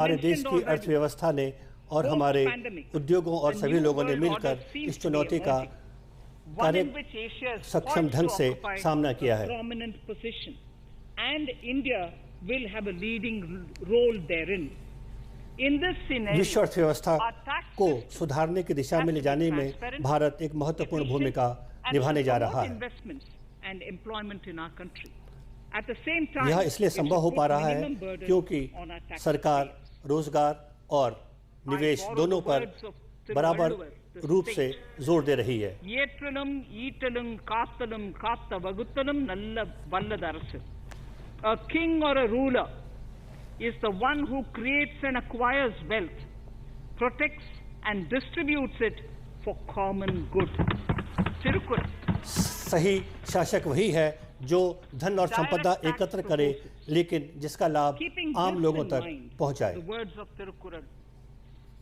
हमारे देश की अर्थव्यवस्था ने और हमारे उद्योगों और सभी लोगों ने मिलकर इस चुनौती का कार्य सक्षम ढंग से सामना किया है। विश्व अर्थव्यवस्था को सुधारने की दिशा में ले जाने में भारत एक महत्वपूर्ण भूमिका निभाने जा रहा है। यह इसलिए संभव हो पा रहा है क्योंकि सरकार रोजगार और निवेश दोनों पर बराबर रूप से जोर दे रही है। A king or a ruler is the one who creates and acquires wealth, protects and distributes it for common good. Tirukkural. सही शासक वही है जो धन और संपदा एकत्र करे लेकिन जिसका लाभ आम लोगों तक पहुंचाए। The words of Tirukkural.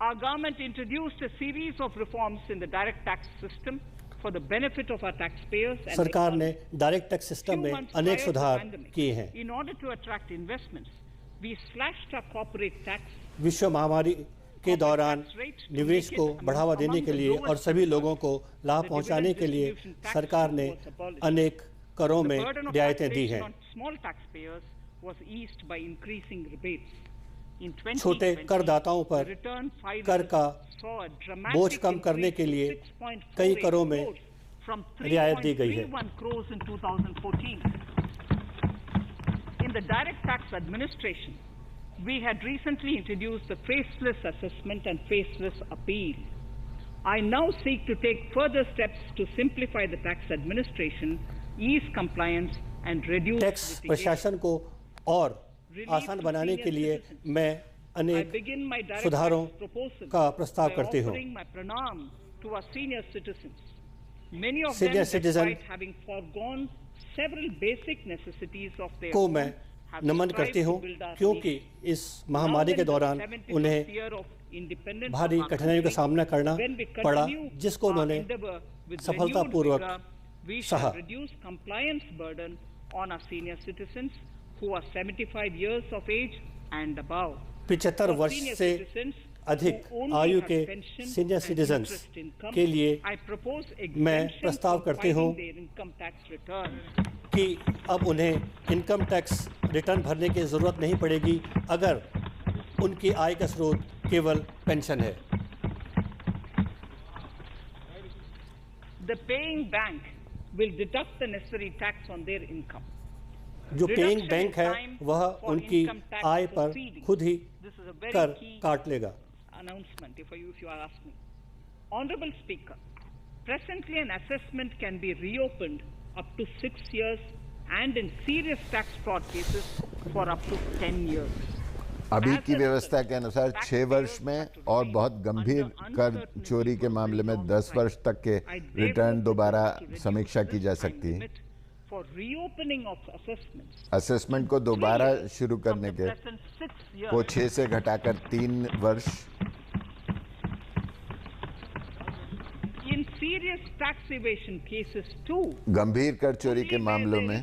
Our government introduced a series of reforms in the direct tax system for the benefit of our taxpayers. सरकार ने डायरेक्ट टैक्स सिस्टम में अनेक सुधार किए हैं। In order to attract investments, we slashed our corporate tax. विश्व महामारी के दौरान निवेश को बढ़ावा देने के लिए और सभी लोगों को लाभ पहुंचाने के लिए सरकार ने अनेक करों में रियायतें दी हैं। छोटे करदाताओं पर कर का बोझ कम करने के लिए कई करों में रियायत दी गई है। In the direct tax administration, we had recently introduced the faceless assessment and faceless appeal. I now seek to take further steps to simplify the tax administration, ease compliance and reduce tax प्रशासन को और आसान बनाने के लिए मैं अनेक सुधारों का प्रस्ताव करती हूँ। सीनियर सिटीजन को मैं नमन करती हूँ क्योंकि इस महामारी के दौरान उन्हें भारी कठिनाइयों का सामना करना पड़ा जिसको उन्होंने सफलतापूर्वक सहा। who are 75 years of age and above. 75 वर्ष से अधिक आयु के सीनियर सिटीजन्स के लिए मैं प्रस्ताव करती हूँ कि अब उन्हें इनकम टैक्स रिटर्न भरने की ज़रूरत नहीं पड़ेगी अगर उनकी आय का स्रोत केवल पेंशन है। The paying bank will deduct the necessary tax on their income. जो पेइंग बैंक है वह उनकी आय पर खुद ही कर काट लेगा। Announcement if you are asking. Honorable Speaker, presently an assessment can be reopened up to 6 years and in serious tax fraud cases for up to 10 years. अभी की व्यवस्था के अनुसार 6 वर्ष में और बहुत गंभीर कर चोरी के मामले में 10 वर्ष तक के रिटर्न दोबारा समीक्षा की जा सकती है। असेसमेंट को दोबारा शुरू करने के को 6 से घटाकर 3 वर्ष। गंभीर कर चोरी के मामलों में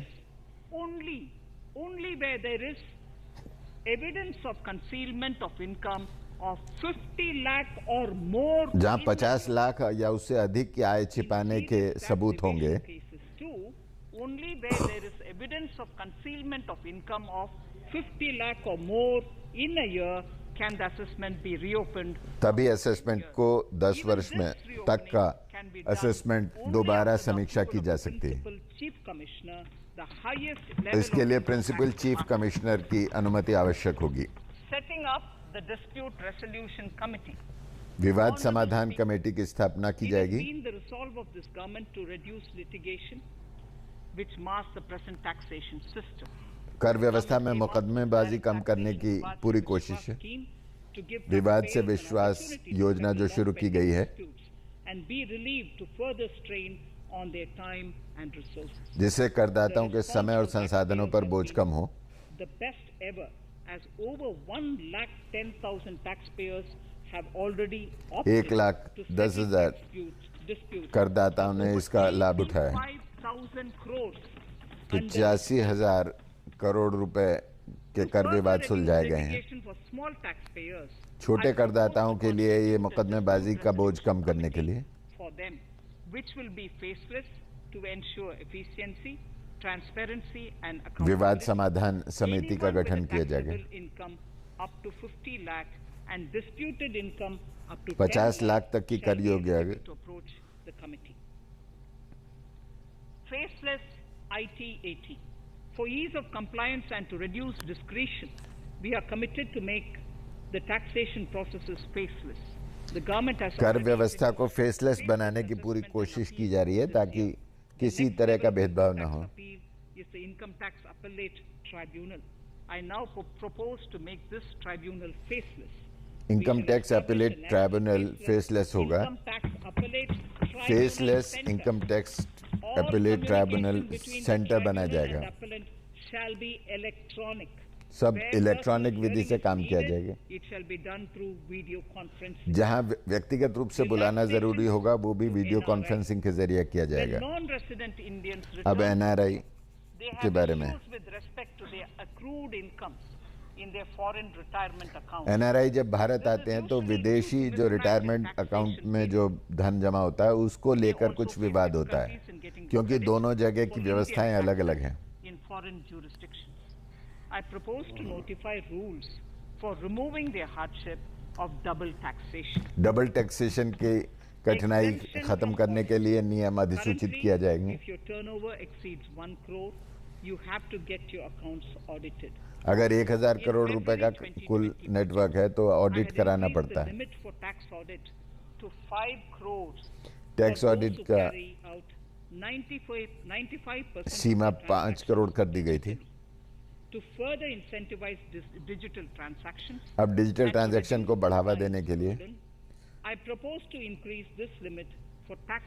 जहां 50 लाख या उससे अधिक की आय छिपाने के सबूत होंगे, only where there is evidence of concealment of income of 50 lakh or more in a year can the assessment be reopened. तभी असेसमेंट को 10 वर्ष में तक का असेसमेंट दोबारा समीक्षा की जा सकती है। इसके लिए प्रिंसिपल चीफ कमिश्नर की अनुमति आवश्यक होगी। Setting up the dispute resolution committee. विवाद समाधान कमेटी की स्थापना की जाएगी। The resolve of this government to reduce litigation which masks the present taxation system. कर व्यवस्था में मुकदमेबाजी कम करने की पूरी कोशिश है। विवाद से विश्वास योजना जो शुरू की गई है जिससे करदाताओं के समय और संसाधनों पर बोझ कम हो। 1,10,000 करदाताओं ने इसका लाभ उठाया। 85,000 करोड़ रुपए के कर विवाद सुलझाए गए हैं। छोटे करदाताओं के लिए ये मुकदमेबाजी का बोझ कम करने के लिए विवाद समाधान समिति का गठन किया जाएगा। 50 लाख तक की कर योग्य Faceless IT-80. For ease of compliance and to reduce discretion, we are committed to make the taxation processes faceless. The government has कर व्यवस्था को फेसलेस बनाने की पूरी कोशिश की जा रही है ताकि किसी तरह का भेदभाव न हो। Is the Income Tax Appellate Tribunal. I now propose to make this tribunal faceless. Income tax appellate tribunal faceless होगा। Faceless income tax appellate tribunal centre बनाया जाएगा। सब इलेक्ट्रॉनिक विधि से काम किया जाएगा। जहां व्यक्तिगत रूप से बुलाना जरूरी होगा वो भी वीडियो कॉन्फ्रेंसिंग के जरिए किया जाएगा। अब एनआरआई के बारे में एनआरआई जब भारत आते हैं तो विदेशी जो रिटायरमेंट अकाउंट में जो धन जमा होता है उसको लेकर कुछ विवाद होता है क्योंकि दोनों जगह की व्यवस्थाएं अलग अलग हैं। I propose to notify rules for removing the hardship of double taxation. Double taxation की कठिनाई खत्म करने के लिए नियम अधिसूचित किया जाएंगे। If your turnover exceeds 1 crore, you have to get your accounts audited. अगर 1000 करोड़ रुपए का कुल नेटवर्क है तो ऑडिट कराना पड़ता है। Limit for tax audit to 5 crores. Tax audit का 95% सीमा 5 करोड़ कर दी गई थी। To further incentivize digital transactions, अब डिजिटल ट्रांजैक्शन को बढ़ावा देने के लिए I propose to increase this limit for tax